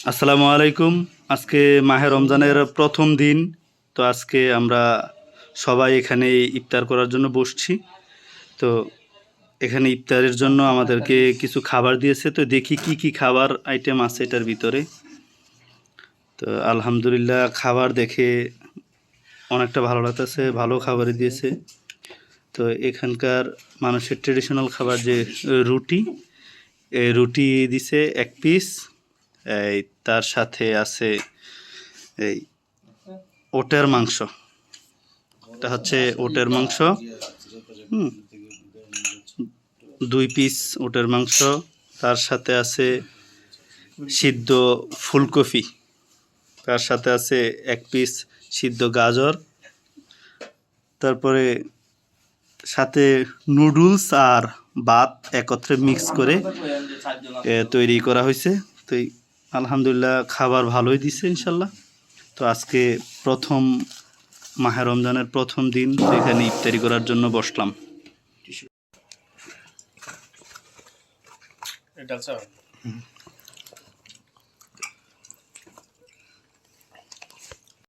আসসালামু আলাইকুম। আজকে মাহে রমজানের প্রথম দিন। তো আজকে আমরা সবাই এখানে ইফতার করার জন্য বসছি। তো এখানে ইফতারের জন্য আমাদেরকে কিছু খাবার দিয়েছে। তো দেখি কি কি খাবার আইটেম আছে এটার ভিতরে। তো আলহামদুলিল্লাহ খাবার দেখে অনেকটা ভালো লাগতেছে, ভালো খাবারই দিয়েছে। তো এখানকার মানুষের ট্রেডিশনাল খাবার যে রুটি, এই রুটি দিছে 1 পিস। এই তার সাথে আছে এই ওটের মাংস। এটা হচ্ছে ওটের মাংস। 2 পিস ওটের মাংস। তার সাথে আছে সিদ্ধ ফুলকপি। তার সাথে আছে 1 পিস সিদ্ধ গাজর। তারপরে সাথে নুডলস আর ভাত একত্রে মিক্স করে তৈরি করা হয়েছে। তো আলহামদুলিল্লাহ খাবার ভালোই দিছে ইনশাল্লাহ। তো আজকে প্রথম মাহে রমজানের প্রথম দিন, তো এখানে ইফতারি করার জন্য বসলাম।